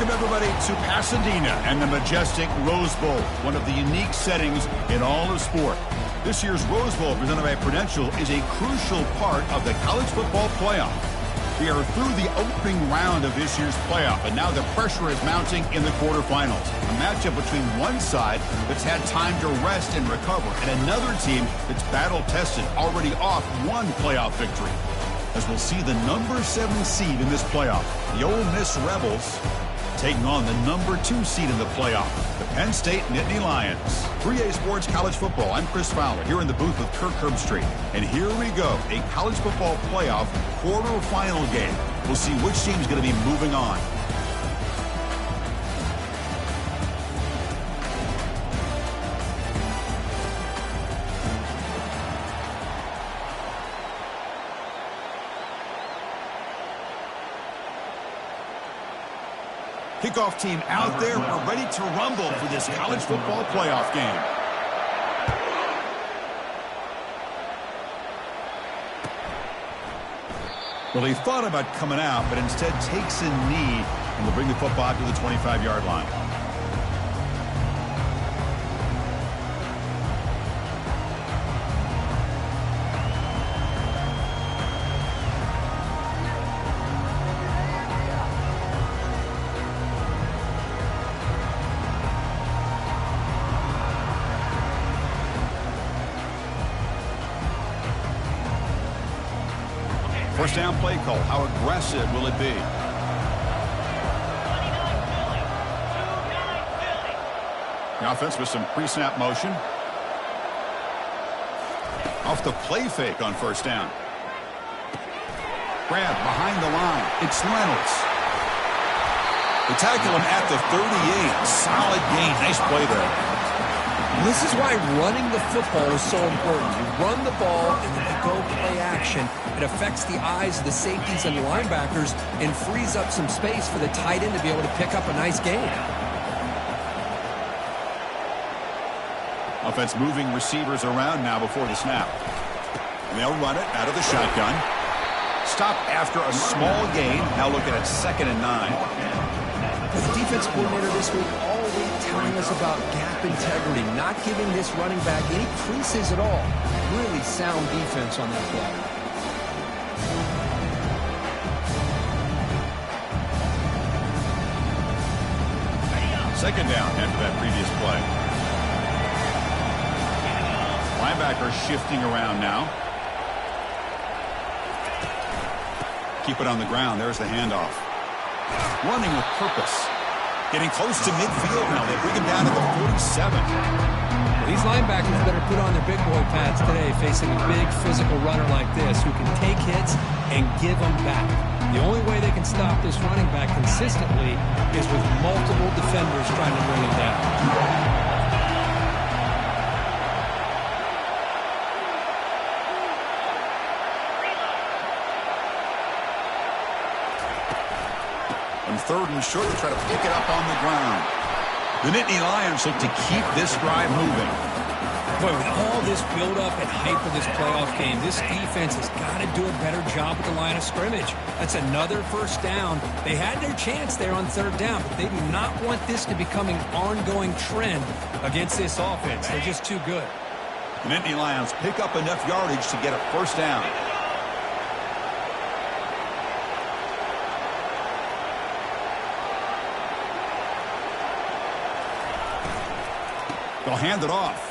Welcome, everybody, to Pasadena and the majestic Rose Bowl, one of the unique settings in all of sport. This year's Rose Bowl, presented by Prudential, is a crucial part of the college football playoff. We are through the opening round of this year's playoff, and now the pressure is mounting in the quarterfinals. A matchup between one side that's had time to rest and recover, and another team that's battle-tested, already off one playoff victory. As we'll see the number 7 seed in this playoff, the Ole Miss Rebels, taking on the number 2 seed in the playoff, the Penn State Nittany Lions. 3A Sports College Football. I'm Chris Fowler here in the booth with Kirk Herbstreit. And here we go, a college football playoff quarterfinal game. We'll see which team's going to be moving on. Kickoff team out there. We're ready to rumble for this college football playoff game. Well, he thought about coming out, but instead takes a knee and will bring the football out to the 25-yard line. First down play call. How aggressive will it be? The offense with some pre-snap motion. Off the play fake on first down. Grab behind the line. It's Reynolds. They tackle him at the 38. Solid gain. Nice play there. This is why running the football is so important. You run the ball and then you go play action. It affects the eyes of the safeties and the linebackers and frees up some space for the tight end to be able to pick up a nice gain. Offense moving receivers around now before the snap. And they'll run it out of the shotgun. Stop after a small gain. Now looking at 2nd and 9. The defense coordinator this week all week telling us about gap integrity, not giving this running back any creases at all. Really sound defense on that play. Second down after that previous play. Linebacker shifting around now. Keep it on the ground. There's the handoff. Running with purpose. Getting close to midfield now. They bring him down to the 47. Well, these linebackers better put on their big boy pads today, facing a big physical runner like this who can take hits and give them back. The only way they can stop this running back consistently is with multiple defenders trying to bring him down. On 3rd and short, they try to pick it up on the ground. The Nittany Lions look to keep this drive moving. Boy, with all this build-up and hype of this playoff game, this defense has got to do a better job at the line of scrimmage. That's another first down. They had their chance there on 3rd down, but they do not want this to become an ongoing trend against this offense. They're just too good. The Nittany Lions pick up enough yardage to get a first down. They'll hand it off.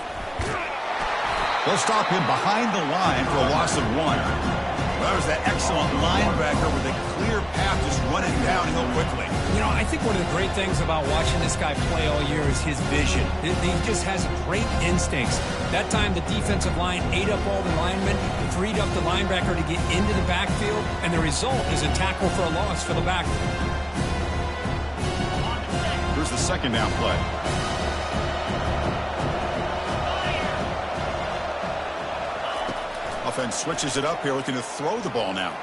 They'll stop him behind the line for a loss of 1. That was that excellent linebacker with a clear path just running downhill quickly. You know, I think one of the great things about watching this guy play all year is his vision. He just has great instincts. That time the defensive line ate up all the linemen, freed up the linebacker to get into the backfield, and the result is a tackle for a loss for the backer. Here's the 2nd down play. Offense switches it up here, looking to throw the ball now.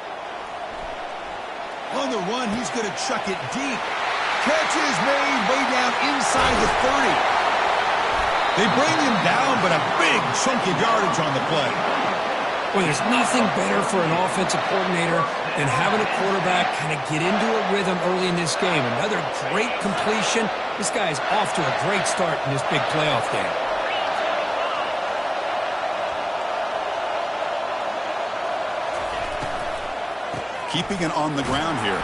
On the run, he's going to chuck it deep. Catch is made way down inside the 30. They bring him down, but a big chunk of yardage on the play. Well, there's nothing better for an offensive coordinator and having a quarterback kind of get into a rhythm early in this game. Another great completion. This guy is off to a great start in this big playoff game. Keeping it on the ground here.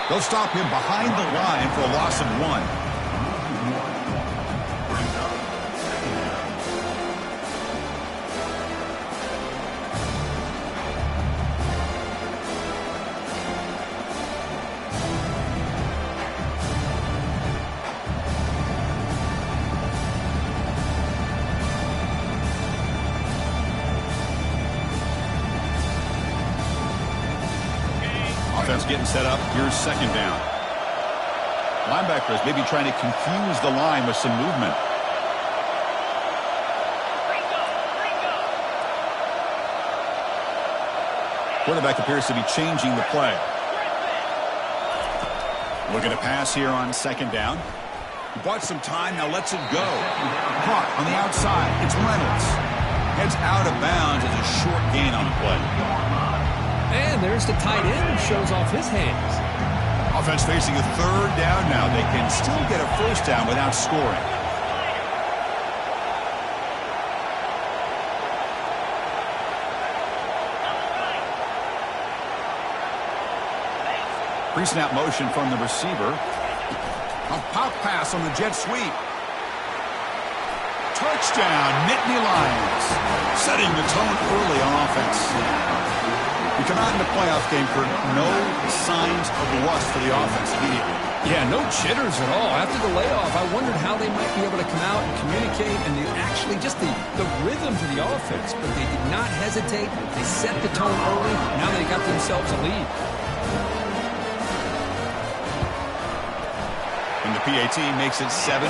They'll stop him behind the line for a loss of 1. Offense getting set up. Here's second down. Linebackers maybe trying to confuse the line with some movement. Quarterback appears to be changing the play. Looking to pass here on second down. He bought some time, now lets it go. Caught on the outside. It's Reynolds. Heads out of bounds as a short gain on the play. And there's the tight end who shows off his hands. Offense facing a third down now. They can still get a first down without scoring. Pre-snap motion from the receiver. A pop pass on the jet sweep. Touchdown, Nittany Lions. Setting the tone early on offense. We come out in the playoff game for no signs of rust for the offense immediately. Yeah, no jitters at all. After the layoff, I wondered how they might be able to come out and communicate and actually just the rhythm to the offense. But they did not hesitate. They set the tone early. Now they got themselves a lead. And the PAT makes it 7-0.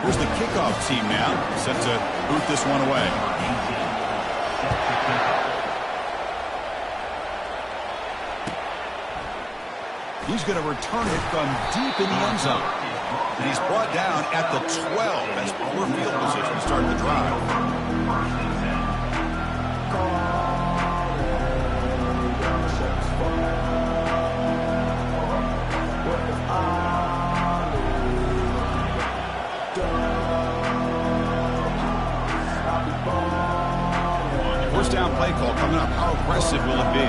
Here's the kickoff team now, set to boot this one away. He's going to return it from deep in the end zone. And he's brought down at the 12. That's poor field position to start the drive. First down play call coming up. How aggressive will it be?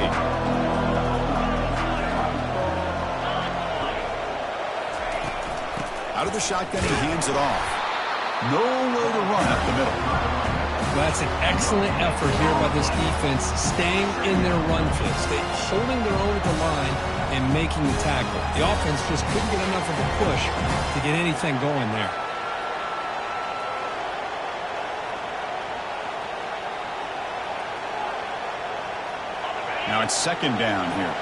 Out of the shotgun, he hands it off. Nowhere to run up the middle. That's an excellent effort here by this defense, staying in their run fist. They're holding their own at the line and making the tackle. The offense just couldn't get enough of a push to get anything going there. Now it's second down here.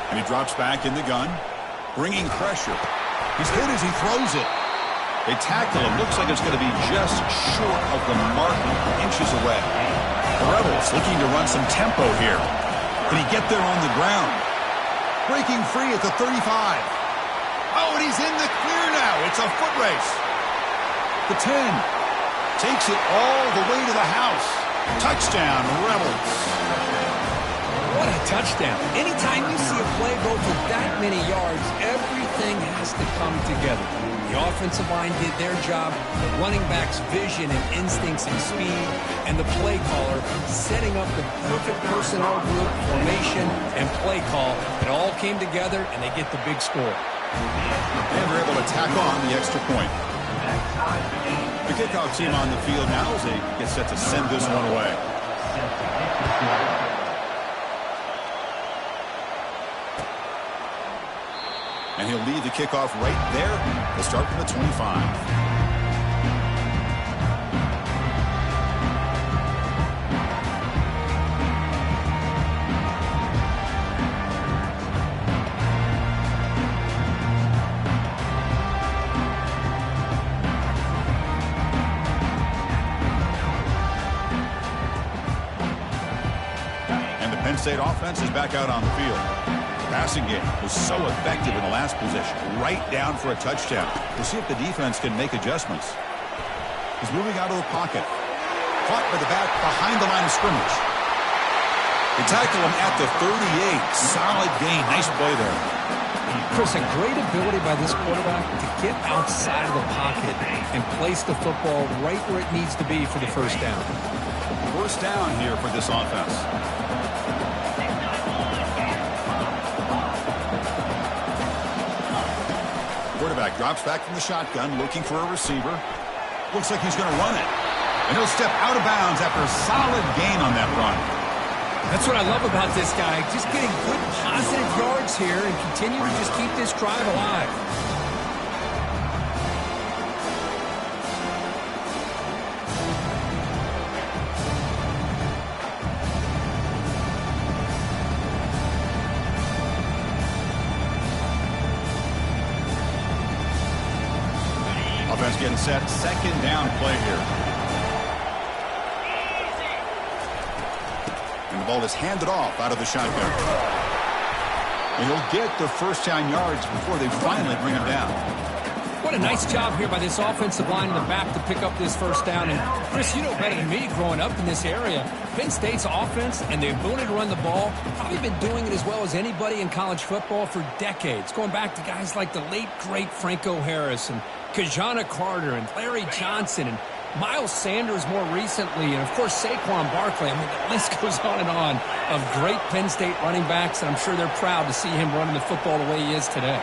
And he drops back in the gun, bringing pressure. He's hit as he throws it. They tackle him. Looks like it's going to be just short of the mark, inches away. The Rebels looking to run some tempo here. Can he get there on the ground? Breaking free at the 35. Oh, and he's in the clear now. It's a foot race. The 10 takes it all the way to the house. Touchdown, Rebels. What a touchdown. Anytime you see a play go for that many yards, everything has to come together. The offensive line did their job, the running back's vision and instincts and speed, and the play caller setting up the perfect personnel group, formation, and play call. It all came together, and they get the big score. And they're able to tack on the extra point. The kickoff team on the field now as they get set to send this one away. And he'll lead the kickoff right there. They'll start from the 25. State offense is back out on the field. The passing game was so effective in the last possession, right down for a touchdown. We'll see if the defense can make adjustments. He's moving out of the pocket. Caught by the back behind the line of scrimmage. They tackle him at the 38. Solid gain. Nice play there. Chris, a great ability by this quarterback to get outside of the pocket and place the football right where it needs to be for the first down. First down here for this offense. Quarterback drops back from the shotgun, looking for a receiver. Looks like he's going to run it. And he'll step out of bounds after a solid gain on that run. That's what I love about this guy. Just getting good positive yards here and continue to just keep this drive alive. Offense getting set. Second down play here. And the ball is handed off out of the shotgun. And he'll get the first down yards before they finally bring him down. What a nice job here by this offensive line in the back to pick up this first down. And Chris, you know better than me growing up in this area, Penn State's offense and the ability to run the ball, probably been doing it as well as anybody in college football for decades. Going back to guys like the late, great Franco Harris and Kajana Carter and Larry Johnson and Miles Sanders more recently, and of course Saquon Barkley. I mean, the list goes on and on of great Penn State running backs, and I'm sure they're proud to see him running the football the way he is today.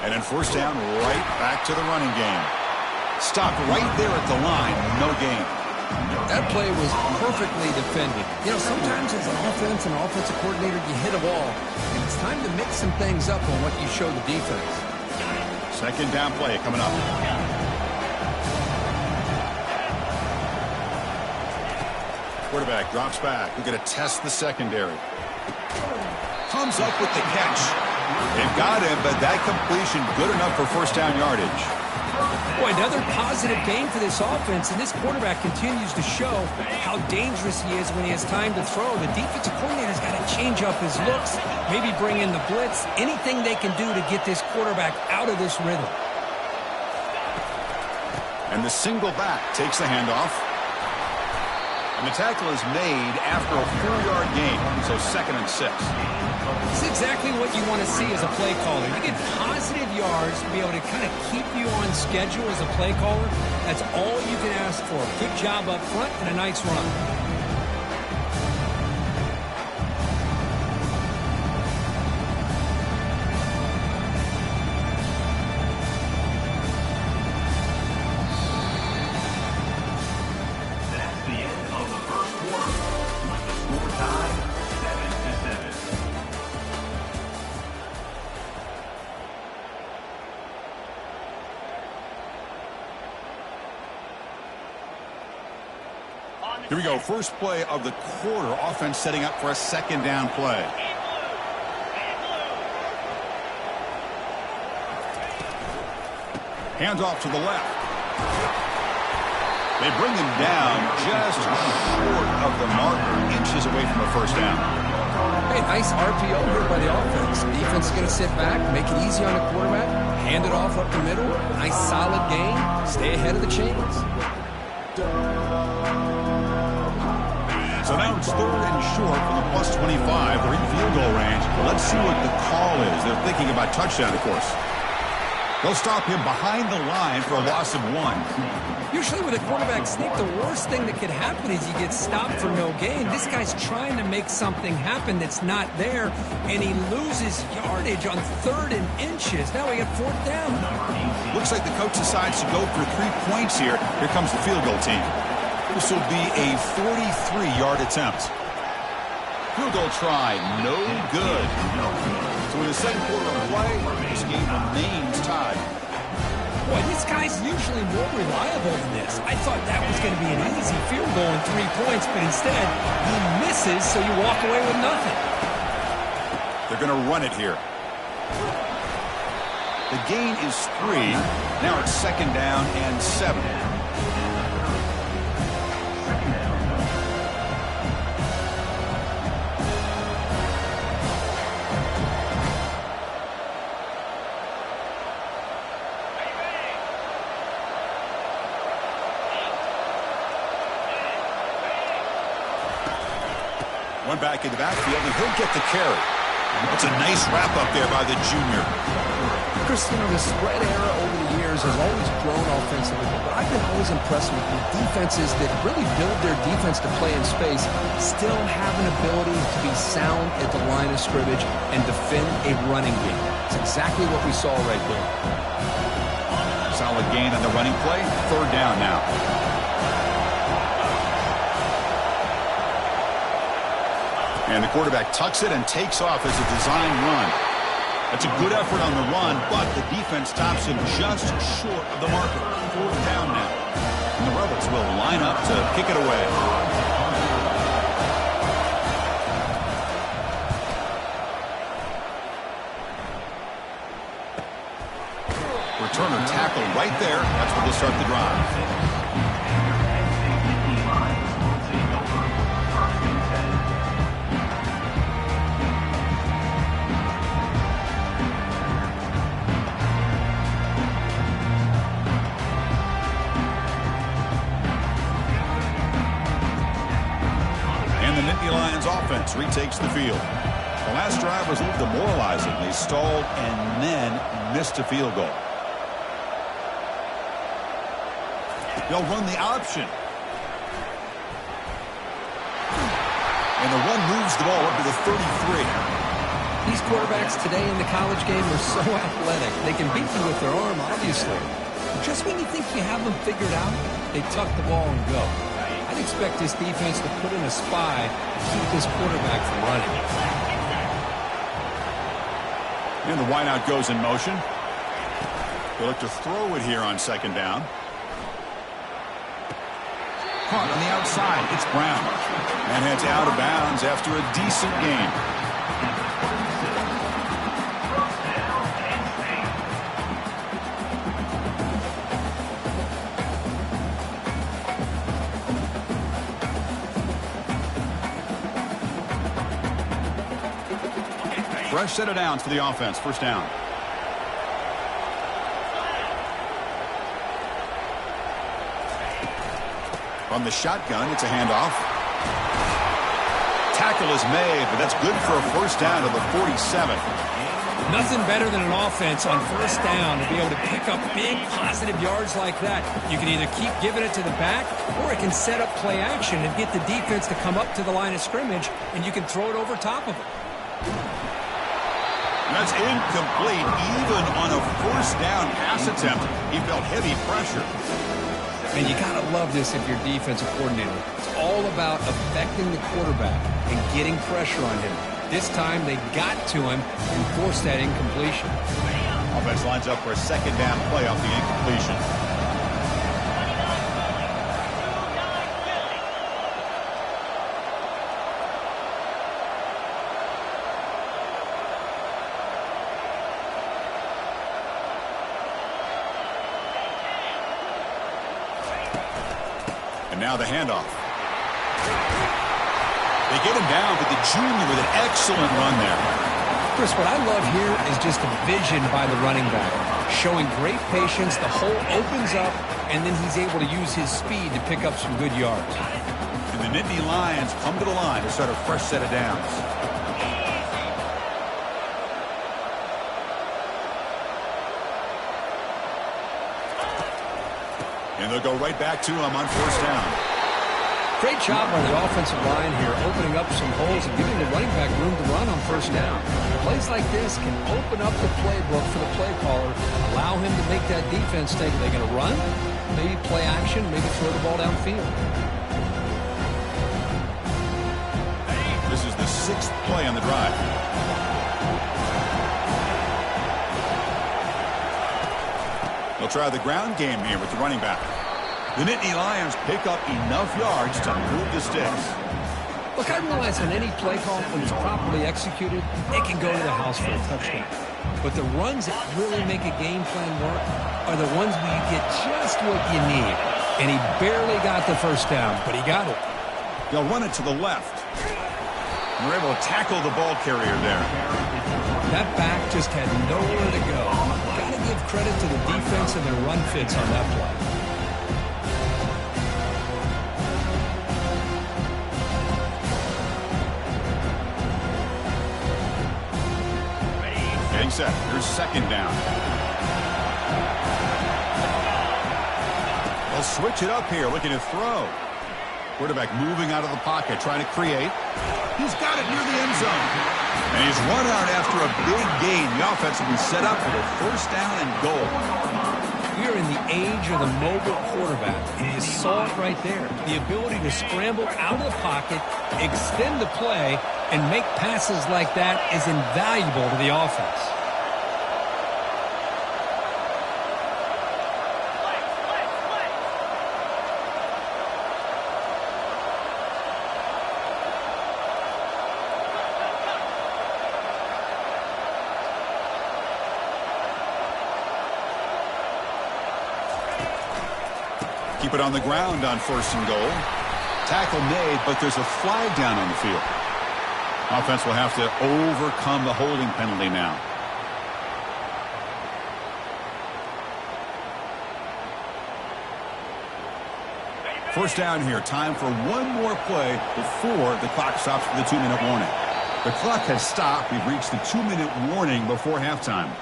And then first down, right back to the running game. Stopped right there at the line, no gain. That play was perfectly defended. You know, sometimes as an offense and offensive coordinator, you hit a wall, and it's time to mix some things up on what you show the defense. Second down play coming up. Quarterback drops back. We're going to test the secondary. Comes up with the catch. They've got him, but that completion good enough for first down yardage. Boy, another positive game for this offense, and this quarterback continues to show how dangerous he is when he has time to throw. The defensive coordinator's got to change up his looks, maybe bring in the blitz, anything they can do to get this quarterback out of this rhythm. And the single back takes the handoff. And the tackle is made after a 4-yard gain, so 2nd and 6. It's exactly what you want to see as a play caller. You get positive yards to be able to kind of keep you on schedule as a play caller. That's all you can ask for. Good job up front and a nice run. Here we go. First play of the quarter. Offense setting up for a second down play. Hands off to the left. They bring him down just short of the marker, inches away from a first down. Hey, nice RPO here by the offense. Defense is going to sit back, make it easy on the quarterback, hand it off up the middle. Nice solid gain. Stay ahead of the chains. So now it's 3rd and short from the +25. They're in field goal range. Let's see what the call is. They're thinking about touchdown, of course. They'll stop him behind the line for a loss of 1. Usually with a quarterback sneak, the worst thing that could happen is you get stopped for no gain. This guy's trying to make something happen that's not there, and he loses yardage on 3rd and inches. Now we got 4th down. Looks like the coach decides to go for 3 points here. Here comes the field goal team. This will be a 43-yard attempt. Field goal try, no good. So in the second quarter of play, this game remains tied. Boy, this guy's usually more reliable than this. I thought that was going to be an easy field goal and 3 points, but instead, he misses, so you walk away with nothing. They're going to run it here. The gain is 3. Now it's 2nd down and 7. One back in the backfield, and he'll get the carry. It's a nice wrap up there by the junior. Chris, the spread era over the years has always grown offensively, but I've been always impressed with the defenses that really build their defense to play in space, still have an ability to be sound at the line of scrimmage and defend a running game. It's exactly what we saw right there. Solid gain on the running play. 3rd down now. And the quarterback tucks it and takes off as a design run. That's a good effort on the run, but the defense stops him just short of the marker. 4th down now. And the Rebels will line up to kick it away. Returner tackle right there. That's where they'll start the drive. Offense retakes the field. The last drive was a little demoralizing. They stalled and then missed a field goal. They'll run the option. And the run moves the ball up to the 33. These quarterbacks today in the college game are so athletic. They can beat you with their arm, obviously. Just when you think you have them figured out, they tuck the ball and go. I'd expect this defense to put in a spy to keep this quarterback from running. And the wideout goes in motion. They'll look to throw it here on 2nd down. Caught on the outside. It's Brown. And heads out of bounds after a decent gain. Fresh set of downs for the offense. 1st down. From the shotgun, it's a handoff. Tackle is made, but that's good for a 1st down to the 47. Nothing better than an offense on 1st down to be able to pick up big positive yards like that. You can either keep giving it to the back, or it can set up play action and get the defense to come up to the line of scrimmage, and you can throw it over top of it. That's incomplete. Even on a 1st down pass attempt, he felt heavy pressure. And you got to love this if you're defensive coordinator. It's all about affecting the quarterback and getting pressure on him. This time they got to him and forced that incompletion. Offense lines up for a 2nd down play off the incompletion. Now the handoff. They get him down, but the junior with an excellent run there. Chris, what I love here is just a vision by the running back. Showing great patience, the hole opens up, and then he's able to use his speed to pick up some good yards. And the Nittany Lions come to the line to start a fresh set of downs. And they'll go right back to him on 1st down. Great job by the offensive line here, opening up some holes and giving the running back room to run on 1st down. Plays like this can open up the playbook for the play caller, allow him to make that defense think, are they going to run? Maybe play action, maybe throw the ball downfield. This is the 6th play on the drive. They'll try the ground game here with the running back. The Nittany Lions pick up enough yards to move the sticks. Look, I realize on any play call, when it's properly executed, it can go to the house for a touchdown. But the runs that really make a game plan work are the ones where you get just what you need. And he barely got the first down, but he got it. They'll run it to the left. They're able to tackle the ball carrier there. That back just had nowhere to go. Got to give credit to the defense and their run fits on that play. Getting set. Here's second down. They'll switch it up here, looking to throw. Quarterback moving out of the pocket, trying to create. He's got it near the end zone. And he's run out after a big gain. The offense will be set up for the first down and goal. We are in the age of the mobile quarterback, and you saw it right there. The ability to scramble out of the pocket, extend the play, and make passes like that is invaluable to the offense. Keep it on the ground on first and goal. Tackle made, but there's a flag down on the field. Offense will have to overcome the holding penalty now. First down here. Time for one more play before the clock stops for the 2-minute warning. The clock has stopped. We've reached the 2-minute warning before halftime.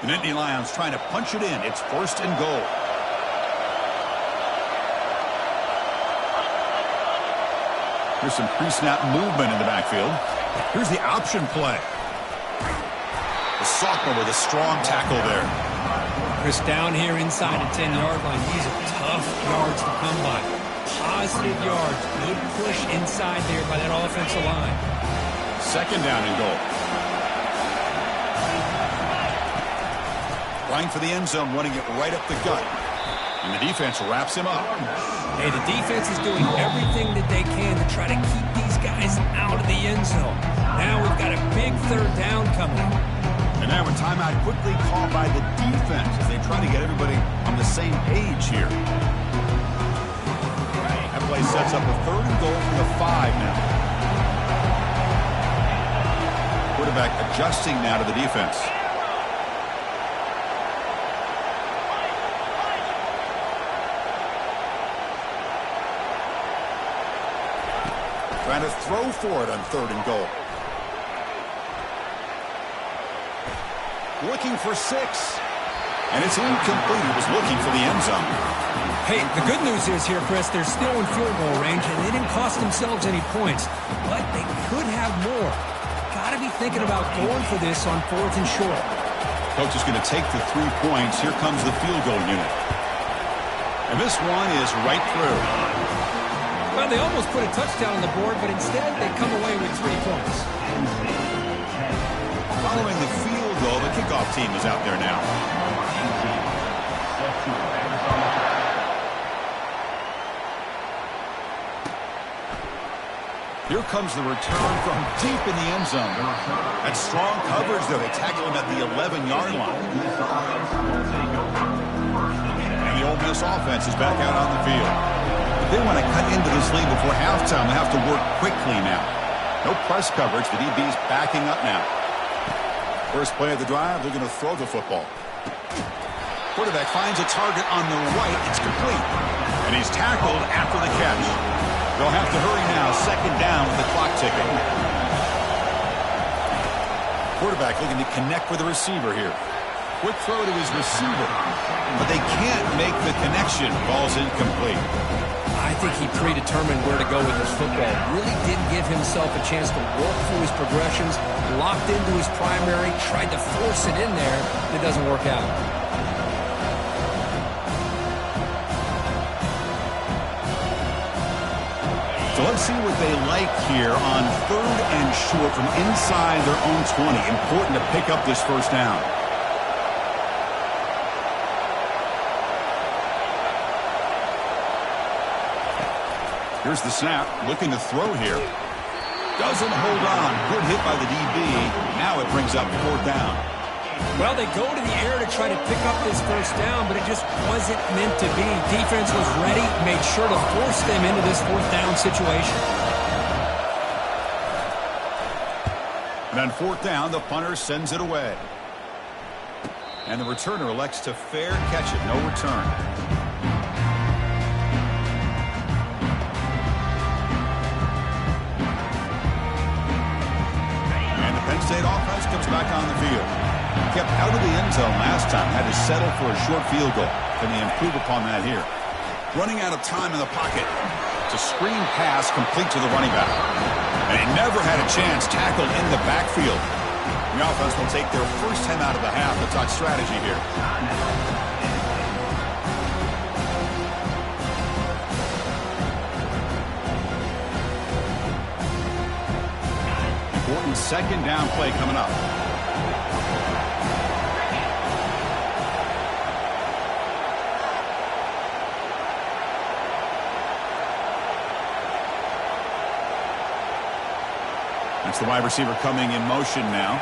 The Nittany Lions trying to punch it in. It's first and goal. Here's some pre-snap movement in the backfield. Here's the option play. The sophomore with a strong tackle there. Chris down here inside the 10-yard line. These are tough yards to come by. Positive yards. Good push inside there by that offensive line. Second down and goal. Flying for the end zone, running it right up the gut. And the defense wraps him up. Hey, the defense is doing everything that they can to try to keep these guys out of the end zone. Now we've got a big third down coming up. And now a timeout quickly called by the defense as they try to get everybody on the same page here. That play sets up a third and goal from the 5 now. Quarterback adjusting now to the defense. Trying to throw for it on third and goal. Looking for 6. And it's incomplete. He was looking for the end zone. Hey, the good news is here, Chris, they're still in field goal range, and they didn't cost themselves any points. But they could have more. Got to be thinking about going for this on fourth and short. Coach is going to take the 3 points. Here comes the field goal unit. And this one is right through. Well, they almost put a touchdown on the board, but instead they come away with 3 points. Following the field goal, the kickoff team is out there now. Here comes the return from deep in the end zone. That strong coverage, though. They tackle him at the 11-yard line. And the Ole Miss offense is back out on the field. They want to cut into this lead before halftime. They have to work quickly now. No press coverage. The DB's backing up now. First play of the drive, they're going to throw the football. Quarterback finds a target on the right. It's complete. And he's tackled after the catch. They'll have to hurry now. Second down with the clock ticking. Quarterback looking to connect with the receiver here. Quick throw to his receiver, but they can't make the connection. Ball's incomplete. I think he predetermined where to go with his football. Really didn't give himself a chance to walk through his progressions, locked into his primary, tried to force it in there. It doesn't work out. So let's see what they like here on 3rd and short from inside their own 20. Important to pick up this first down. Here's the snap, looking to throw here. Doesn't hold on. Good hit by the DB. Now it brings up 4th down. Well, they go to the air to try to pick up this first down, but it just wasn't meant to be. Defense was ready, made sure to force them into this 4th down situation. And on 4th down, the punter sends it away. And the returner elects to fair catch it. No return. Penn State offense comes back on the field. Kept out of the end zone last time. Had to settle for a short field goal. Can they improve upon that here? Running out of time in the pocket. It's a screen pass complete to the running back. And he never had a chance tackled in the backfield. The offense will take their first 10 out of the half to talk strategy here. Important 2nd down play coming up. That's the wide receiver coming in motion now.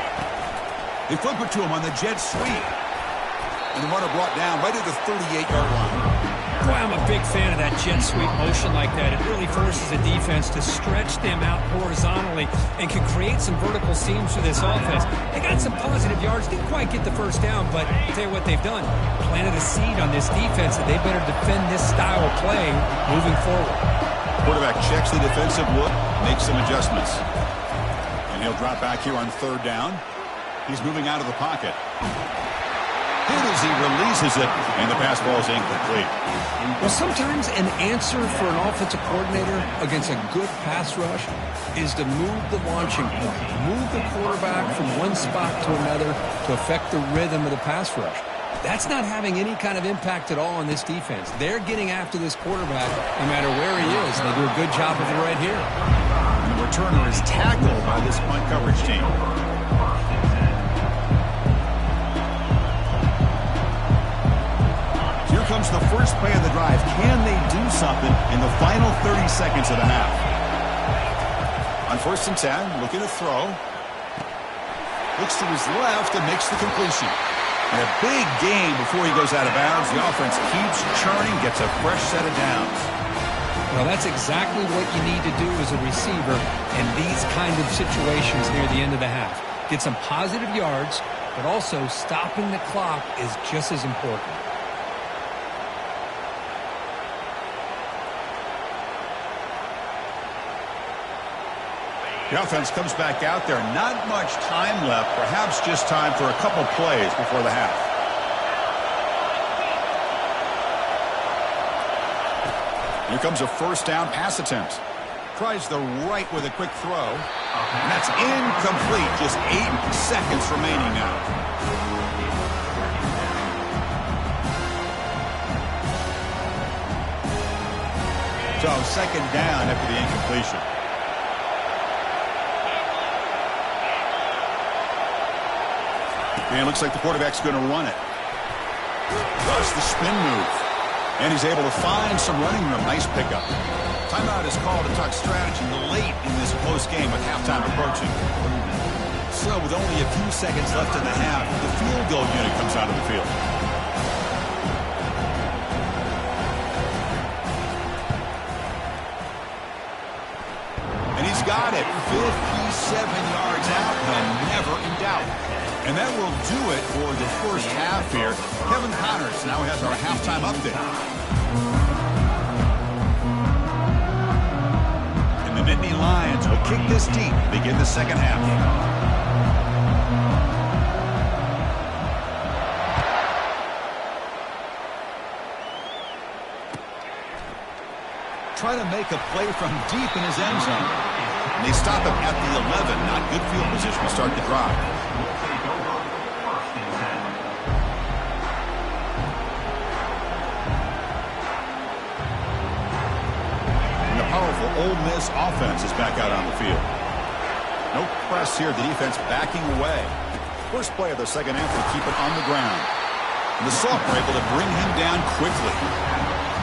They flip it to him on the jet sweep. And the runner brought down right at the 38-yard line. Boy, I'm a big fan of that jet sweep motion like that. It really forces a defense to stretch them out horizontally and can create some vertical seams for this offense. They got some positive yards. Didn't quite get the first down, but I'll tell you what they've done. Planted a seed on this defense that they better defend this style of play moving forward. Quarterback checks the defensive look, makes some adjustments. And he'll drop back here on 3rd down. He's moving out of the pocket. Hit as he releases it, and the pass ball is incomplete. Well, sometimes an answer for an offensive coordinator against a good pass rush is to move the launching point, move the quarterback from one spot to another to affect the rhythm of the pass rush. That's not having any kind of impact at all on this defense. They're getting after this quarterback no matter where he is, and they do a good job of it right here. And the returner is tackled by this punt coverage team. Here comes the first play of the drive. Can they do something in the final 30 seconds of the half? On 1st and 10, looking to throw. Looks to his left and makes the completion. And a big gain before he goes out of bounds. The offense keeps churning, gets a fresh set of downs. Well, that's exactly what you need to do as a receiver in these kind of situations near the end of the half. Get some positive yards, but also stopping the clock is just as important. The offense comes back out there. Not much time left. Perhaps just time for a couple plays before the half. Here comes a 1st down pass attempt. Tries the right with a quick throw. And that's incomplete. Just 8 seconds remaining now. So 2nd down after the incompletion. And it looks like the quarterback's going to run it. Plus the spin move. And he's able to find some running room. Nice pickup. Timeout is called to talk strategy late in this close game with halftime approaching. So with only a few seconds left in the half, the field goal unit comes out of the field. And he's got it. 57 yards out and never in doubt. And that will do it for the first half here. Kevin Connors now has our halftime update. And the Nittany Lions will kick this deep to begin the second half. trying to make a play from deep in his end zone. And they stop him at the 11. Not good field position to start the drive. And the powerful Ole Miss offense is back out on the field. No press here. The defense backing away. First play of the second half, they keep it on the ground. And the Soft were able to bring him down quickly.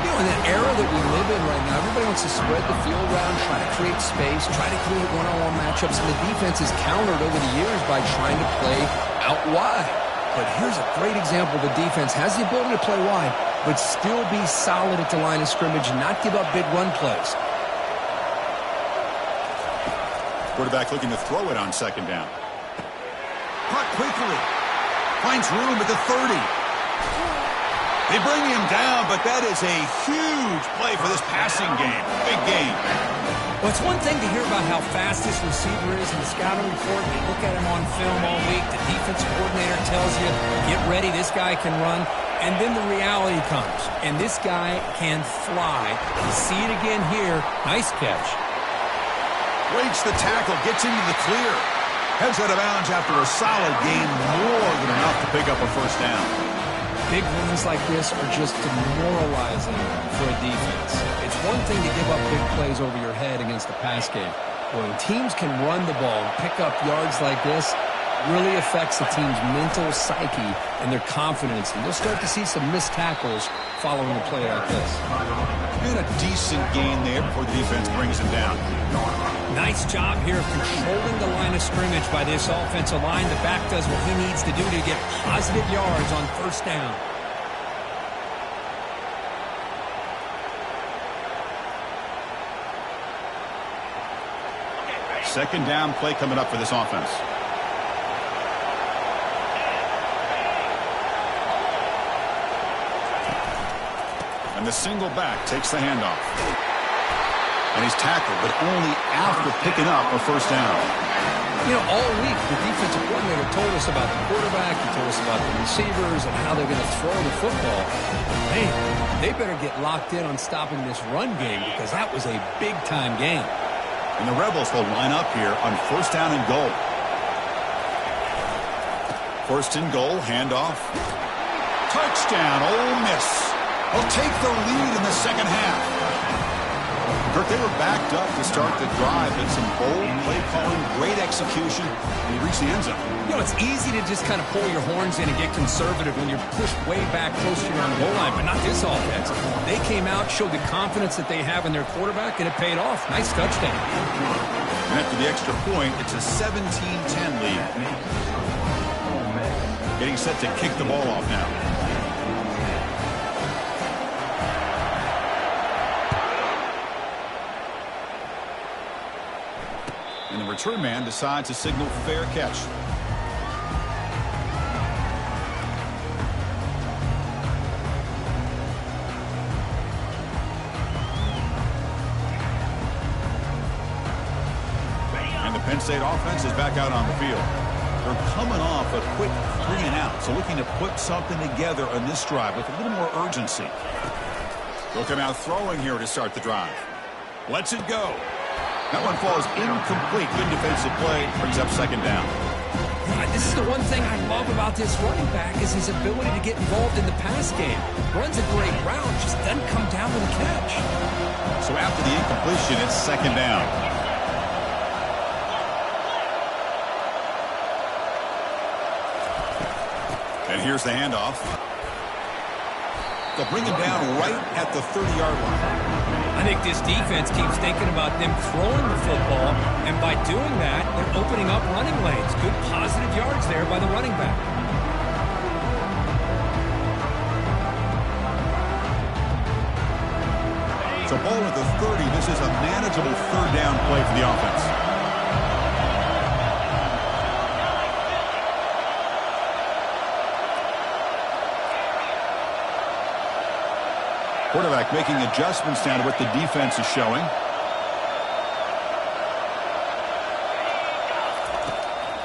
You know, in that era that we live in right now, everybody wants to spread the field around, try to create space, try to create one-on-one matchups, and the defense is countered over the years by trying to play out wide. But here's a great example. The defense has the ability to play wide, but still be solid at the line of scrimmage and not give up big run plays. Quarterback looking to throw it on second down. Caught quickly. Finds room at the 30. They bring him down, but that is a huge play for this passing game. Big game. Well, it's one thing to hear about how fast this receiver is in the scouting report. You look at him on film all week. The defensive coordinator tells you, get ready, this guy can run. And then the reality comes, and this guy can fly. You see it again here. Nice catch. Waits the tackle, gets into the clear. Heads out of bounds after a solid gain, more than enough to pick up a first down. Big runs like this are just demoralizing for a defense. It's one thing to give up big plays over your head against the pass game. When teams can run the ball and pick up yards like this, it really affects the team's mental psyche and their confidence. And you'll start to see some missed tackles following a play like this. Been a decent gain there before the defense brings him down. Nice job here of controlling the line of scrimmage by this offensive line. The back does what he needs to do to get positive yards on first down. Second down play coming up for this offense. And the single back takes the handoff. And he's tackled, but only after picking up a first down. You know, all week, the defensive coordinator told us about the quarterback. He told us about the receivers and how they're going to throw the football. Man, they better get locked in on stopping this run game because that was a big-time game. And the Rebels will line up here on first down and goal. First and goal, handoff. Touchdown, Ole Miss. They'll take the lead in the second half. Kirk, they were backed up to start the drive, but some bold play calling, great execution, and he reached the end zone. You know, it's easy to just kind of pull your horns in and get conservative when you're pushed way back close to your own goal line, but not this offense. They came out, showed the confidence that they have in their quarterback, and it paid off. Nice touchdown. And after the extra point, it's a 17-10 lead. Getting set to kick the ball off now. And the return man decides to signal fair catch. And the Penn State offense is back out on the field. They're coming off a quick 3-and-out, so looking to put something together on this drive with a little more urgency. They'll come out throwing here to start the drive. Lets it go. That one falls incomplete. Good defensive play. Brings up second down. This is the one thing I love about this running back is his ability to get involved in the pass game. Runs a great route, just doesn't come down with a catch. So after the incompletion, it's second down. And here's the handoff. They'll bring him down right at the 30-yard line. I think this defense keeps thinking about them throwing the football, and by doing that, they're opening up running lanes. Good positive yards there by the running back. So ball at the 30. This is a manageable third down play for the offense. Quarterback making adjustments down to what the defense is showing.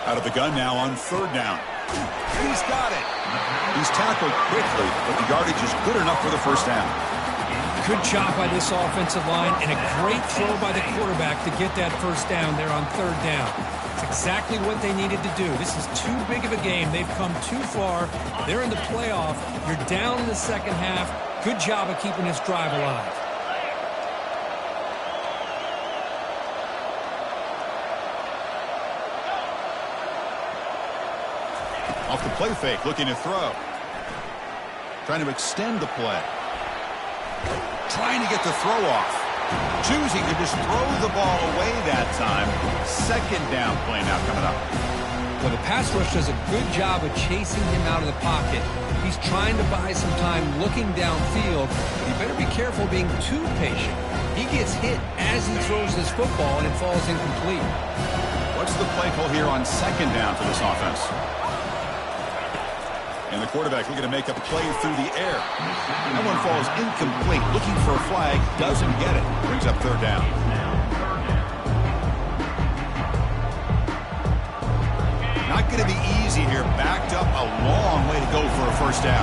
Out of the gun now on third down. He's got it. He's tackled quickly, but the yardage is good enough for the first down. Good job by this offensive line and a great throw by the quarterback to get that first down there on third down. It's exactly what they needed to do. This is too big of a game. They've come too far. They're in the playoff. You're down in the second half. Good job of keeping this drive alive. Off the play fake, looking to throw. Trying to extend the play. Trying to get the throw off. Choosing to just throw the ball away that time. Second down play now coming up. Well, the pass rush does a good job of chasing him out of the pocket. He's trying to buy some time looking downfield. But you better be careful being too patient. He gets hit as he throws this football, and it falls incomplete. What's the play call here on second down for this offense? And the quarterback looking to make a play through the air. That one falls incomplete. Looking for a flag. Doesn't get it. Brings up third down. Not going to be easy here. Backed up a long way to go for a first down.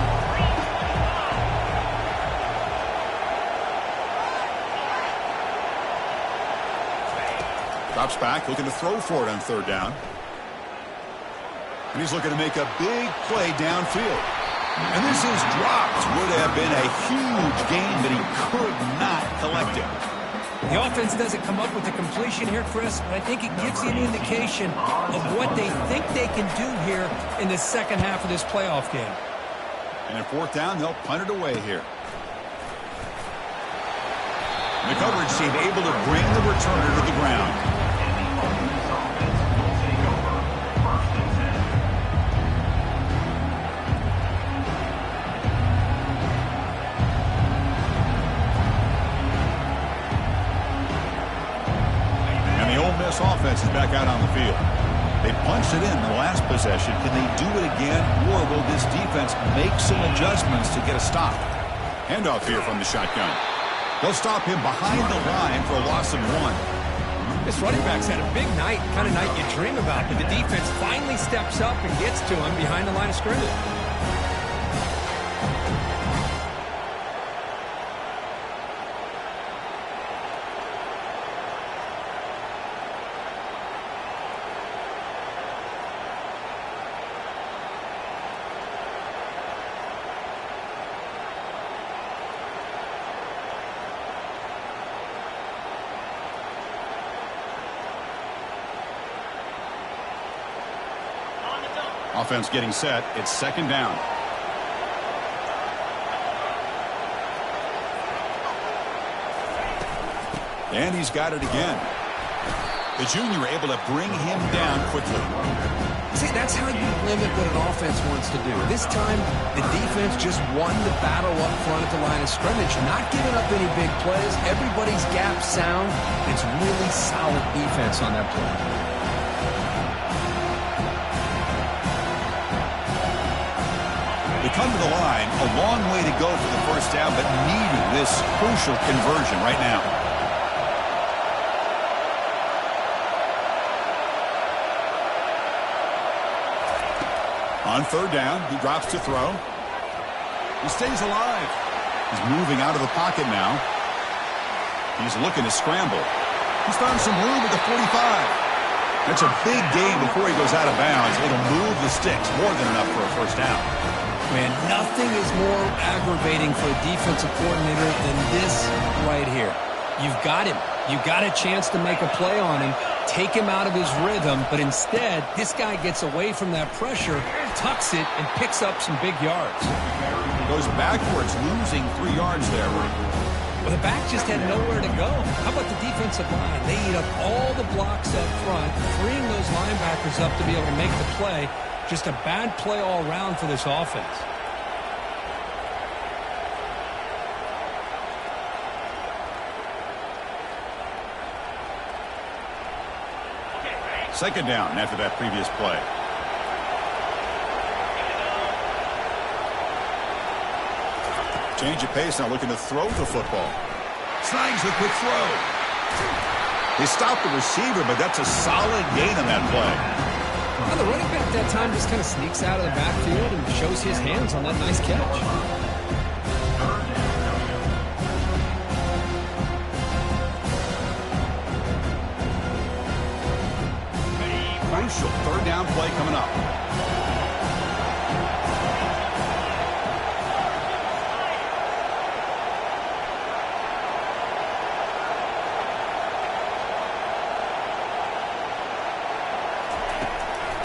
Drops back. Looking to throw for it on third down. And he's looking to make a big play downfield. And this is dropped. Would have been a huge gain, but he could not collect it. The offense doesn't come up with the completion here, Chris, but I think it gives you an indication of what they think they can do here in the second half of this playoff game. And at fourth down, they'll punt it away here. And the coverage team able to bring the returner to the ground. Offense is back out on the field. They punched it in the last possession. Can they do it again, or will this defense make some adjustments to get a stop? Handoff here from the shotgun. They'll stop him behind the line for a loss of 1. This running back's had a big night, kind of night you dream about, but the defense finally steps up and gets to him behind the line of scrimmage. Offense getting set. It's second down. And he's got it again. The junior able to bring him down quickly. See, that's how you limit what an offense wants to do. This time, the defense just won the battle up front at the line of scrimmage, not giving up any big plays. Everybody's gap sound. It's really solid defense on that play. They come to the line, a long way to go for the first down, but needing this crucial conversion right now. On third down, he drops to throw. He stays alive. He's moving out of the pocket now. He's looking to scramble. He's found some room at the 45. That's a big gain before he goes out of bounds. It'll move the sticks, more than enough for a first down. Man, nothing is more aggravating for a defensive coordinator than this right here. You've got him. You've got a chance to make a play on him, take him out of his rhythm, but instead, this guy gets away from that pressure, tucks it, and picks up some big yards. Goes backwards, losing 3 yards there. Well, the back just had nowhere to go. How about the defensive line? They eat up all the blocks up front, freeing those linebackers up to be able to make the play. Just a bad play all around for this offense. Second down after that previous play. Change of pace now, looking to throw the football. Snags the quick throw. They stopped the receiver, but that's a solid gain on that play. Well, the running back that time just kind of sneaks out of the backfield and shows his hands on that nice catch. crucial third down play coming up.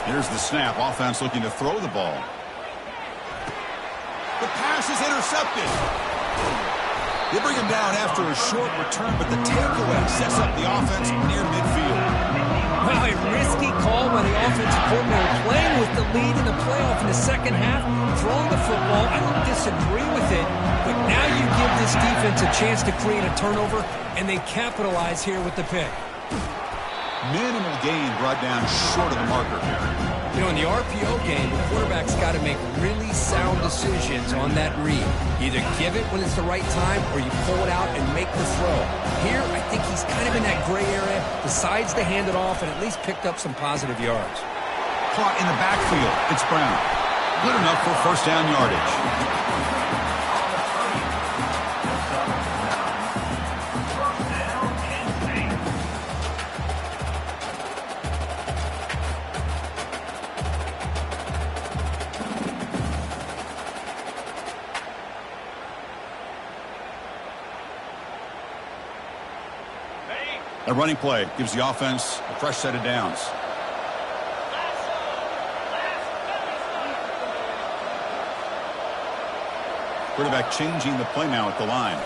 Here's the snap. Offense looking to throw the ball. The pass is intercepted. They bring him down after a short return, but the takeaway sets up the offense near midfield. Well, a risky call by the offensive coordinator, playing with the lead in the playoff in the second half, throwing the football. I don't disagree with it, but now you give this defense a chance to create a turnover, and they capitalize here with the pick. Minimal gain brought down short of the marker. You know, in the RPO game, the quarterback's got to make really sound decisions on that read. Either give it when it's the right time or you pull it out and make the throw. Here, I think he's kind of in that gray area, decides to hand it off and at least picked up some positive yards. Caught in the backfield. It's Brown. Good enough for first down yardage. A running play gives the offense a fresh set of downs. Quarterback changing the play now at the line.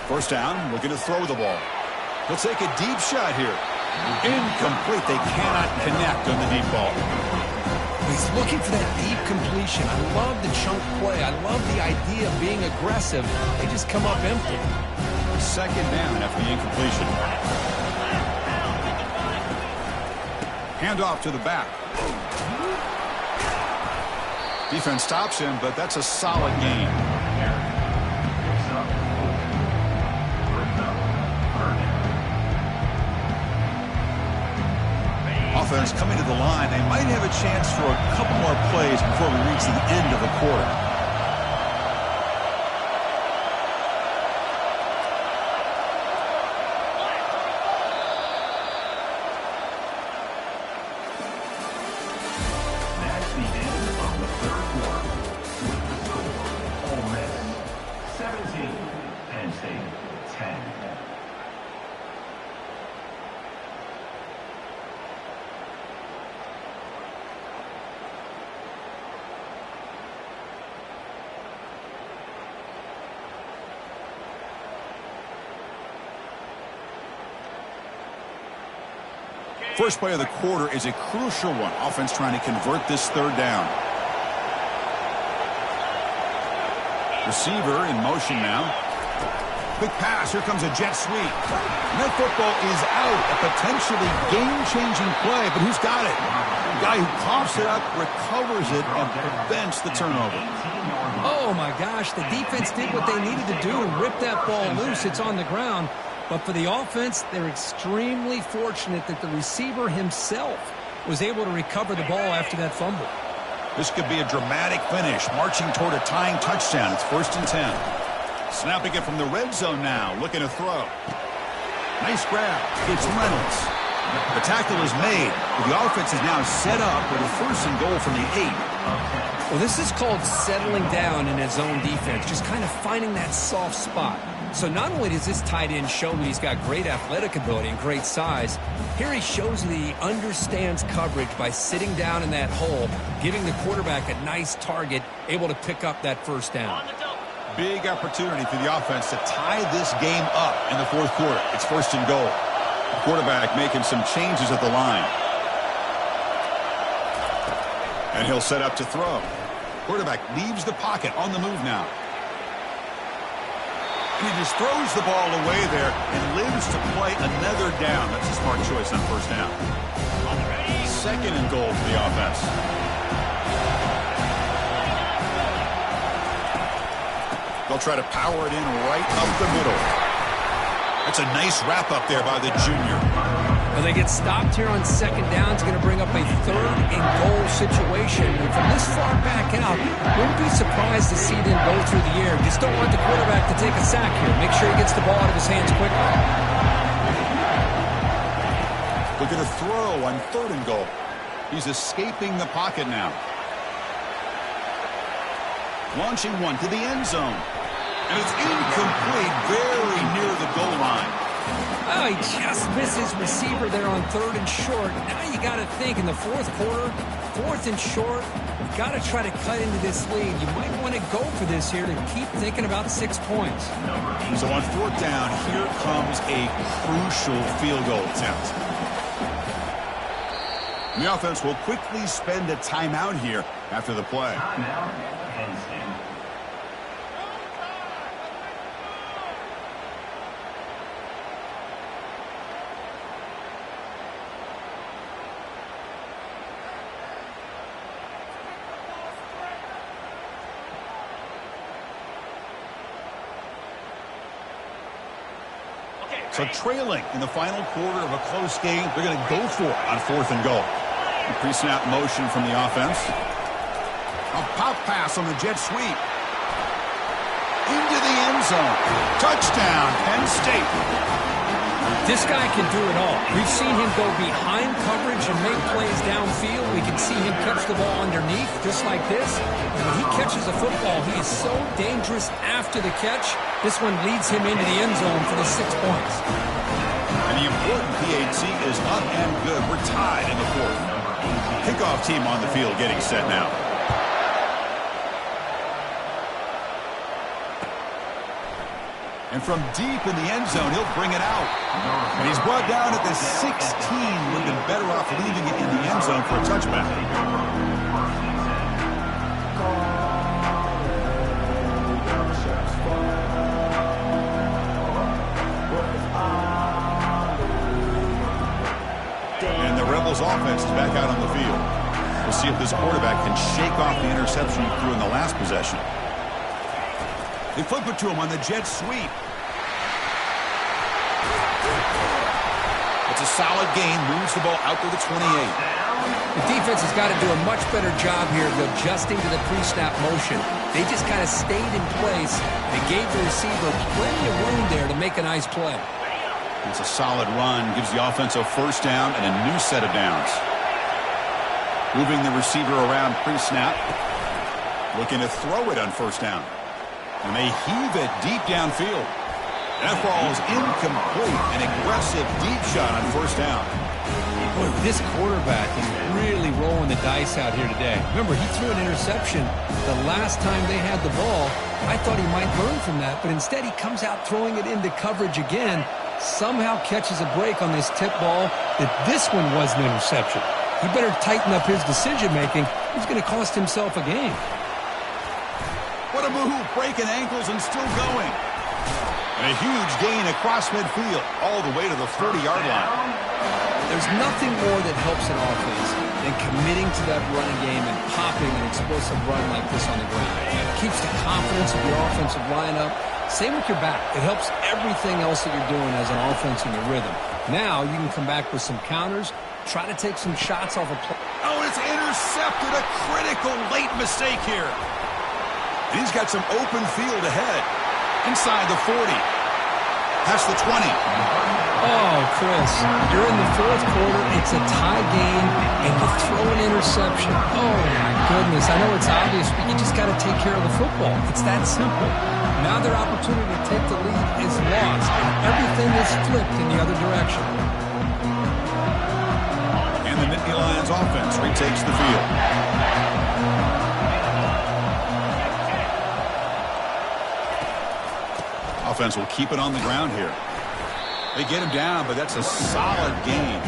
First down, looking to throw the ball. He'll take a deep shot here. Incomplete. They cannot connect on the deep ball. He's looking for that deep completion. I love the chunk play. I love the idea of being aggressive. They just come up empty. Second down after the incompletion. Handoff to the back. Defense stops him, but that's a solid gain. Offense coming to the line. They might have a chance for a couple more plays before we reach the end of the quarter. First play of the quarter is a crucial one. Offense trying to convert this third down. Receiver in motion now. Quick pass. Here comes a jet sweep. And that football is out. A potentially game-changing play, but who's got it? The guy who coughs it up, recovers it, and prevents the turnover. Oh, my gosh. The defense did what they needed to do and rip that ball loose. It's on the ground. But for the offense, they're extremely fortunate that the receiver himself was able to recover the ball after that fumble. This could be a dramatic finish, marching toward a tying touchdown. It's 1st and 10. Snapping it from the red zone now, looking to throw. Nice grab. It's Reynolds. The tackle is made, but the offense is now set up with a 1st and goal from the 8. Well, this is called settling down in his own defense, just kind of finding that soft spot. So not only does this tight end show that he's got great athletic ability and great size, here he shows that he understands coverage by sitting down in that hole, giving the quarterback a nice target, able to pick up that first down. Big opportunity for the offense to tie this game up in the 4th quarter. It's 1st and goal. The quarterback making some changes at the line. And he'll set up to throw. Quarterback leaves the pocket on the move now. And he just throws the ball away there and lives to play another down. That's a smart choice on 1st down. 2nd and goal for the offense. They'll try to power it in right up the middle. That's a nice wrap up there by the junior. Well, they get stopped here on 2nd down. It's going to bring up a 3rd and goal situation. And from this far back out, wouldn't be surprised to see them go through the air. Just don't want the quarterback to take a sack here. Make sure he gets the ball out of his hands quickly. Looking to throw on 3rd and goal. He's escaping the pocket now. Launching one to the end zone. And it's incomplete, very near the goal line. Oh, he just missed his receiver there on 3rd and short. Now you got to think in the 4th quarter, 4th and short, you got to try to cut into this lead. You might want to go for this here to keep thinking about 6 points. So on 4th down, here comes a crucial field goal attempt. And the offense will quickly spend a timeout here after the play. So trailing in the final quarter of a close game, they're going to go for it on 4th and goal. Pre-snap motion from the offense. A pop pass on the jet sweep. Into the end zone. Touchdown, Penn State. This guy can do it all. We've seen him go behind coverage and make plays downfield. We can see him catch the ball underneath, just like this. And when he catches a football, he is so dangerous after the catch. This one leads him into the end zone for the 6 points. And the important PAT is up and good. We're tied in the 4th. Kickoff team on the field getting set now. And from deep in the end zone, he'll bring it out. And he's brought down at the 16. Would have been better off leaving it in the end zone for a touchback. And the Rebels offense is back out on the field. We'll see if this quarterback can shake off the interception he threw in the last possession. They flip it to him on the jet sweep. It's a solid gain. Moves the ball out to the 28. The defense has got to do a much better job here of adjusting to the pre-snap motion. They just kind of stayed in place and gave the receiver plenty of room there to make a nice play. It's a solid run. Gives the offense a 1st down and a new set of downs. Moving the receiver around pre-snap. Looking to throw it on 1st down. And they heave it deep downfield. That ball is incomplete. An aggressive deep shot on 1st down. Boy, this quarterback is really rolling the dice out here today. Remember, he threw an interception the last time they had the ball. I thought he might learn from that, but instead he comes out throwing it into coverage again. Somehow catches a break on this tip ball that this one was an interception. He better tighten up his decision-making. He's going to cost himself a game. What a move, breaking ankles and still going. And a huge gain across midfield, all the way to the 40-yard line. There's nothing more that helps an offense than committing to that running game and popping an explosive run like this on the ground. It keeps the confidence of your offensive lineup. Same with your back. It helps everything else that you're doing as an offense in your rhythm. Now you can come back with some counters, try to take some shots off a play. Oh, it's intercepted. A critical late mistake here. And he's got some open field ahead. Inside the 40. Past the 20. Oh, Chris, you're in the 4th quarter. It's a tie game, and you throw an interception. Oh, my goodness. I know it's obvious, but you just got to take care of the football. It's that simple. Now their opportunity to take the lead is lost, and everything is flipped in the other direction. And the Nittany Lions offense retakes the field. Offense will keep it on the ground here. They get him down, but that's a solid gain.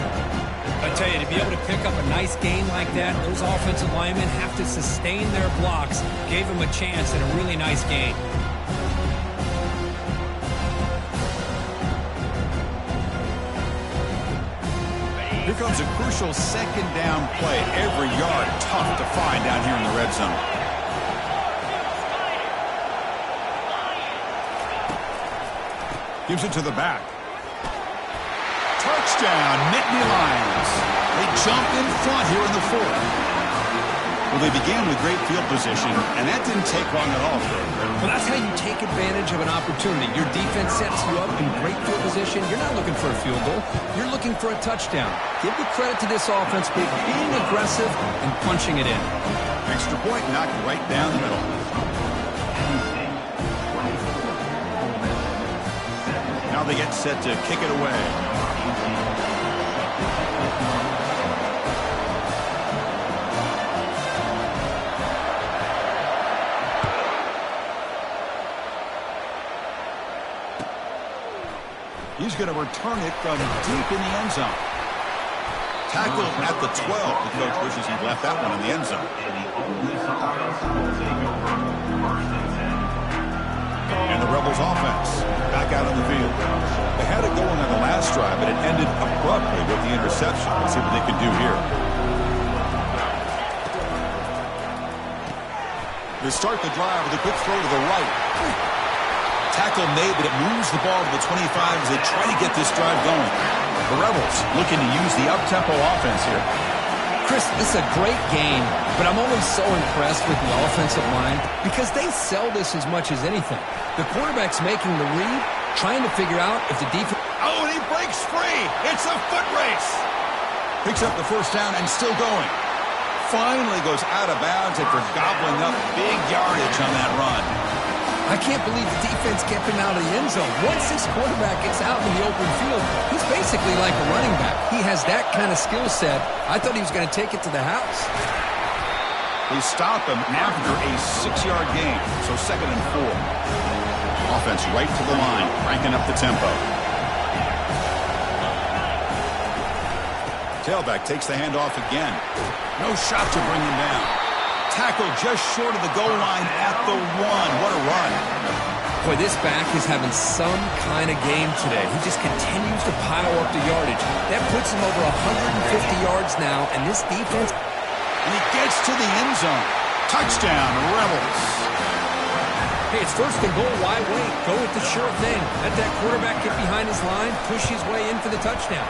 I tell you, to be able to pick up a nice gain like that, those offensive linemen have to sustain their blocks. Gave him a chance and a really nice gain. Here comes a crucial 2nd down play. Every yard tough to find down here in the red zone. Gives it to the back. Touchdown, Nittany Lions. They jump in front here in the 4th. Well, they began with great field position, and that didn't take long at all for them. Well, that's how you take advantage advantage of an opportunity. Your defense sets you up in great field position. You're not looking for a field goal. You're looking for a touchdown. Give the credit to this offense for being aggressive and punching it in. Extra point knocked right down the middle. Now they get set to kick it away. He's going to return it from deep in the end zone. Tackle at the 12. The coach wishes he'd left that one in the end zone. And the Rebels offense back out on the field. They had it going on the last drive, but it ended abruptly with the interception. Let's see what they can do here. They start the drive with a quick throw to the right. Tackle made, but it moves the ball to the 25 as they try to get this drive going. The Rebels looking to use the up-tempo offense here. Chris, this is a great game, but I'm always so impressed with the offensive line because they sell this as much as anything. The quarterback's making the read, trying to figure out if the defense... Oh, and he breaks free. It's a foot race. Picks up the first down and still going. Finally goes out of bounds after gobbling up big yardage on that run. I can't believe the defense kept him out of the end zone. Once this quarterback gets out in the open field, he's basically like a running back. He has that kind of skill set. I thought he was going to take it to the house. They stop him after a 6-yard gain, so 2nd and 4. Offense right to the line, cranking up the tempo. Tailback takes the handoff again. No shot to bring him down. Tackle just short of the goal line at the 1. What a run. Boy, this back is having some kind of game today. He just continues to pile up the yardage. That puts him over 150 yards now, and this defense... And he gets to the end zone. Touchdown, Rebels. Hey, it's 1st and goal. Why wait? Go with the sure thing. Let that quarterback get behind his line, push his way in for the touchdown.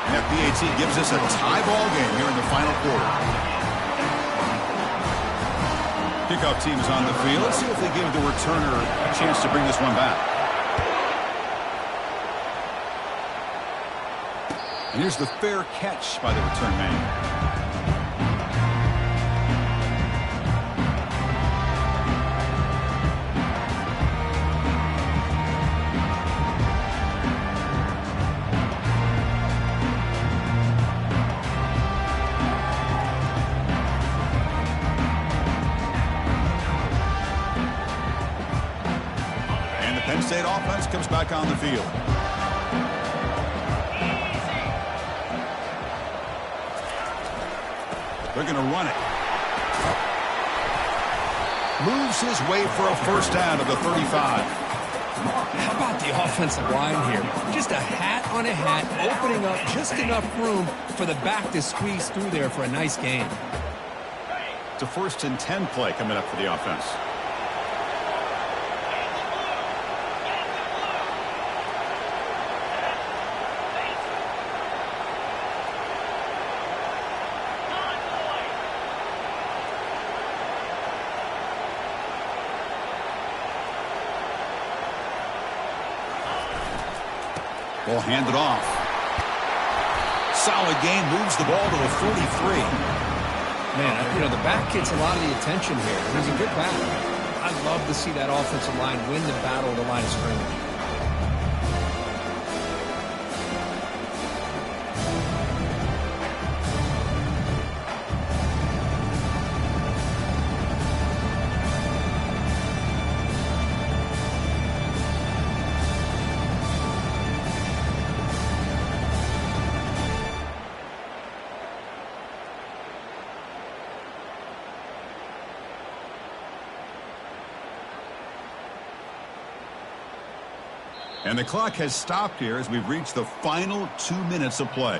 And that PAT gives us a tie ball game here in the final quarter. Kickoff team is on the field. Let's see if they give the returner a chance to bring this one back. And here's the fair catch by the return man. Penn State offense comes back on the field. They're going to run it. Moves his way for a first down to the 35. How about the offensive line here? Just a hat on a hat, opening up just enough room for the back to squeeze through there for a nice gain. It's a 1st and 10 play coming up for the offense. Ball handed off. Solid gain, moves the ball to the 43. Man, you know, the back gets a lot of the attention here. He's a good back. I'd love to see that offensive line win the battle of the line of scrimmage. And the clock has stopped here as we've reached the final 2 minutes of play.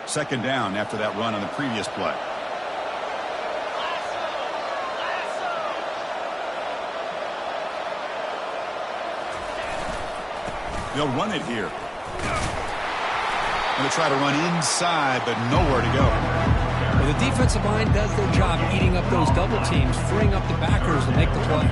Second down after that run on the previous play. They'll run it here. Going to try to run inside, but nowhere to go. Well, the defensive line does their job eating up those double teams, freeing up the backers to make the play.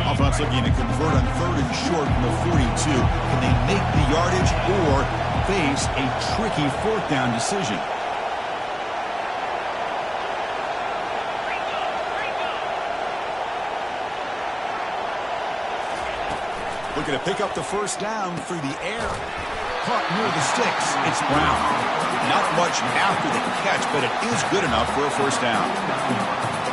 Offense looking to convert on 3rd and short from the 42. Can they make the yardage or face a tricky 4th down decision? Looking to pick up the 1st down through the air. Caught near the sticks. It's Brown. Not much after the catch, but it is good enough for a 1st down.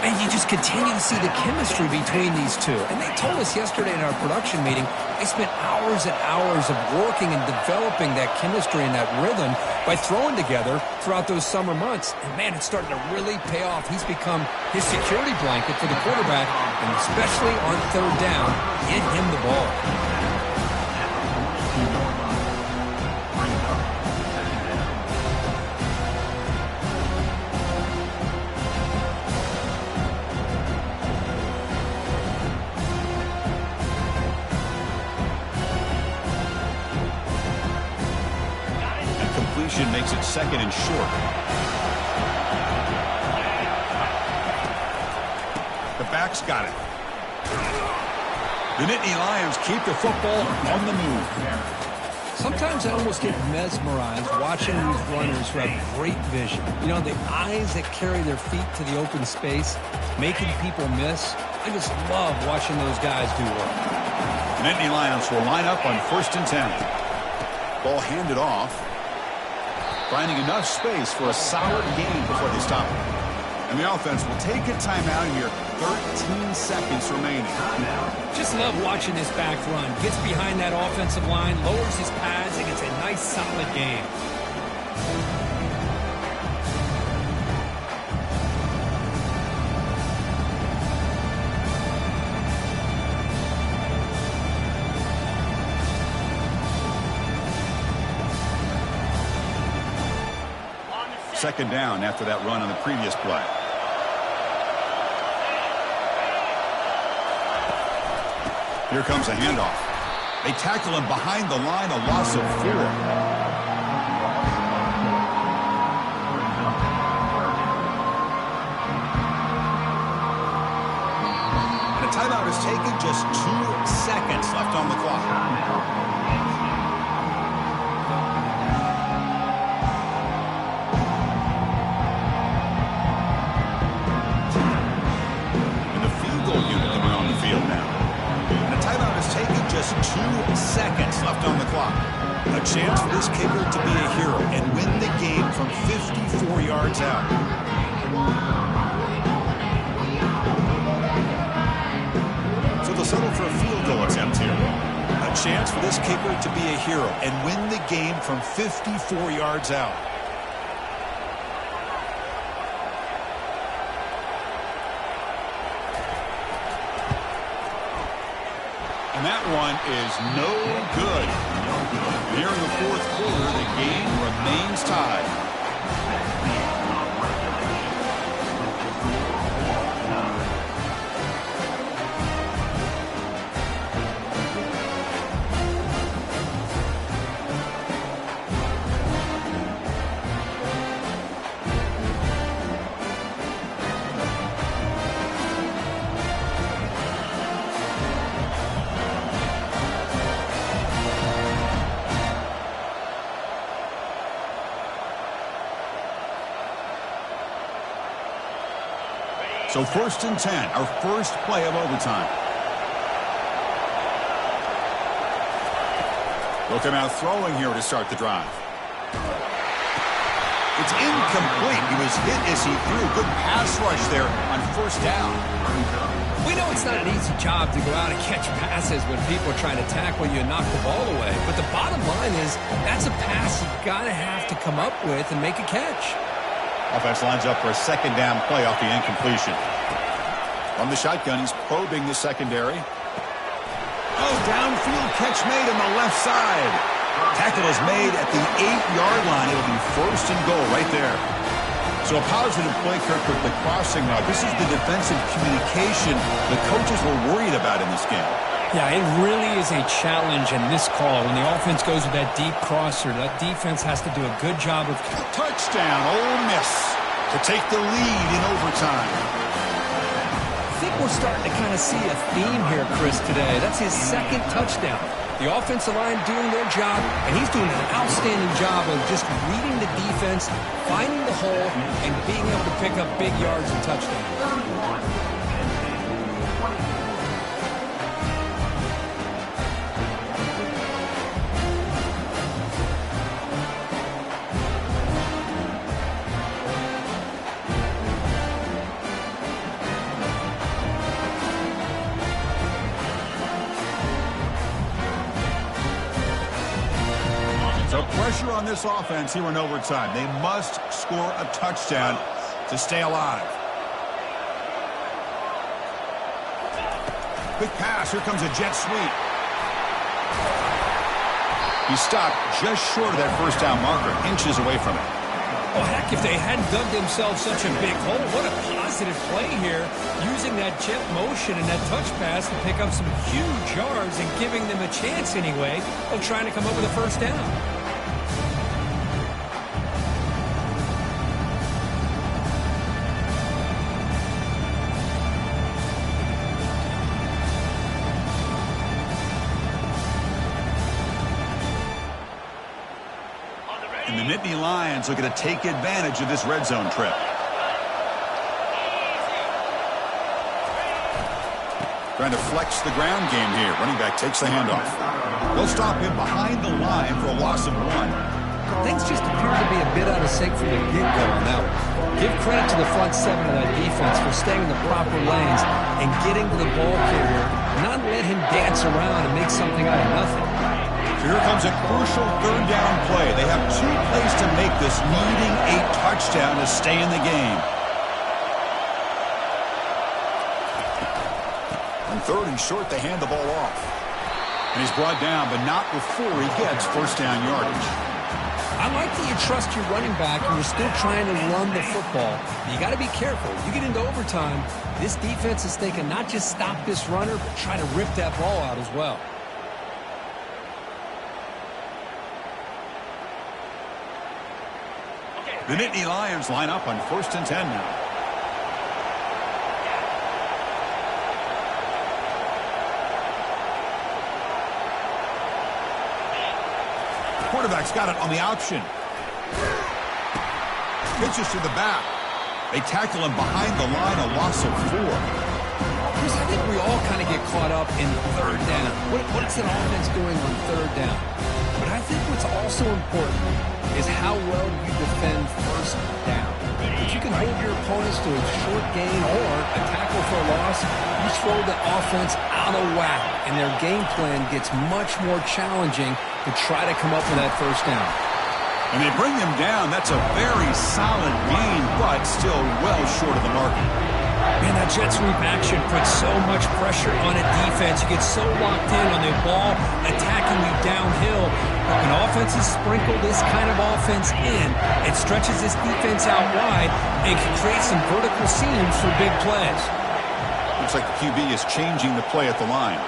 And you just continue to see the chemistry between these two. And they told us yesterday in our production meeting, they spent hours and hours of working and developing that chemistry and that rhythm by throwing together throughout those summer months. And, man, it's starting to really pay off. He's become his security blanket for the quarterback, and especially on 3rd down, get him the ball. Makes it 2nd and short. The back's got it. The Nittany Lions keep the football on the move. Sometimes I almost get mesmerized watching these runners who have great vision. You know, the eyes that carry their feet to the open space, making people miss. I just love watching those guys do work. The Nittany Lions will line up on 1st and 10. Ball handed off. Finding enough space for a solid gain before they stop it. And the offense will take a timeout here. 13 seconds remaining. Just love watching this back run. Gets behind that offensive line, lowers his pads, and gets a nice solid gain. Second down after that run on the previous play. Here comes a handoff. They tackle him behind the line, a loss of 4. And a timeout is taken, just 2 seconds left on the clock. Just 2 seconds left on the clock. A chance for this kicker to be a hero and win the game from 54 yards out. So they'll settle for a field goal attempt here. A chance for this kicker to be a hero and win the game from 54 yards out. And that one is no good. Here in the 4th quarter, the game remains tied. So 1st and 10, our first play of overtime. They'll come out throwing here to start the drive. It's incomplete. He was hit as he threw. Good pass rush there on 1st down. We know it's not an easy job to go out and catch passes when people are trying to tackle you and knock the ball away. But the bottom line is that's a pass you've got to have to come up with and make a catch. Offense lines up for a 2nd down play off the incompletion. From the shotgun, he's probing the secondary. Oh, downfield catch made on the left side. Tackle is made at the 8-yard line. It'll be first and goal right there. So a positive play, Kirk, with the crossing route. This is the defensive communication the coaches were worried about in this game. Yeah, it really is a challenge in this call. When the offense goes with that deep crosser, that defense has to do a good job of... Touchdown, Ole Miss, to take the lead in overtime. I think we're starting to kind of see a theme here, Chris, today. That's his second touchdown. The offensive line doing their job, and he's doing an outstanding job of just reading the defense, finding the hole, and being able to pick up big yards and touchdowns. So pressure on this offense here in overtime. They must score a touchdown to stay alive. Quick pass. Here comes a jet sweep. He stopped just short of that first down marker, inches away from it. Oh, heck, if they hadn't dug themselves such a big hole, what a positive play here, using that jet motion and that touch pass to pick up some huge yards and giving them a chance anyway of trying to come up with a first down. And the Nittany Lions looking to take advantage of this red zone trip. Trying to flex the ground game here. Running back takes the handoff. They'll stop him behind the line for a loss of 1. Things just appear to be a bit out of sync from the get-go on that one. Give credit to the front seven of that defense for staying in the proper lanes and getting to the ball carrier, not let him dance around and make something out of nothing. Here comes a crucial third down play. They have 2 plays to make this, needing a touchdown to stay in the game. On 3rd and short, they hand the ball off. And he's brought down, but not before he gets first down yardage. I like that you trust your running back and you're still trying to run the football. You got to be careful. You get into overtime, this defense is thinking not just stop this runner, but try to rip that ball out as well. The Nittany Lions line up on 1st and 10 now. Quarterback's got it on the option. Pitches to the back. They tackle him behind the line, a loss of 4. Chris, I think we all kind of get caught up in 3rd down. What's an offense doing on 3rd down? But I think what's also important is how well you defend 1st down. If you can hold your opponents to a short gain or a tackle for a loss, you throw the offense out of whack, and their game plan gets much more challenging to try to come up with that 1st down. And they bring him down. That's a very solid gain, but still well short of the market. Man, that jet sweep action puts so much pressure on a defense. You get so locked in on the ball attacking you downhill. When offenses sprinkle this kind of offense in, it stretches this defense out wide and can create some vertical seams for big plays. Looks like the QB is changing the play at the line.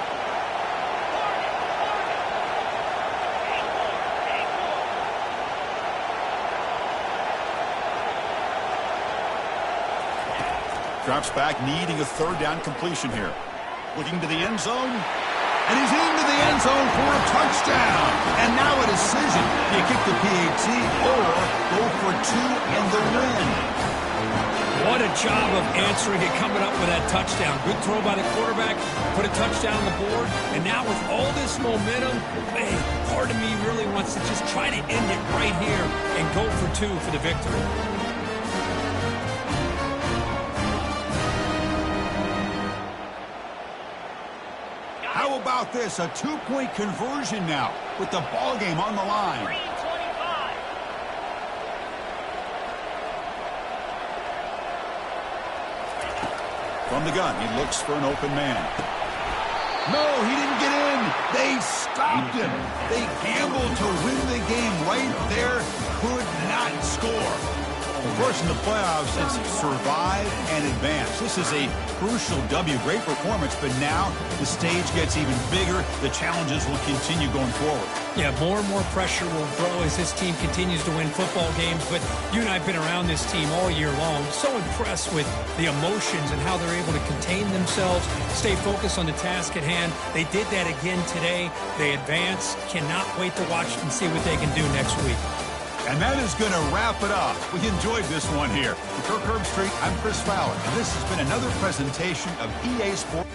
Drops back, needing a 3rd down completion here. Looking to the end zone. And he's into the end zone for a touchdown. And now a decision. Do you kick the PAT or go for 2 and the win? What a job of answering it, coming up with that touchdown. Good throw by the quarterback, put a touchdown on the board, and now with all this momentum, man, part of me really wants to just try to end it right here and go for 2 for the victory. How about this? A 2-point conversion now with the ball game on the line. From the gun, he looks for an open man. No, he didn't get in. They stopped him. They gambled to win the game right there. Could not score. Of course, in the playoffs, it's survive and advance. This is a crucial W. Great performance, but now the stage gets even bigger. The challenges will continue going forward. Yeah, more and more pressure will grow as this team continues to win football games. But you and I have been around this team all year long. So impressed with the emotions and how they're able to contain themselves, stay focused on the task at hand. They did that again today. They advance. Cannot wait to watch and see what they can do next week. And that is going to wrap it up. We enjoyed this one here. For Kirk Herbstreit, I'm Chris Fowler, and this has been another presentation of EA Sports.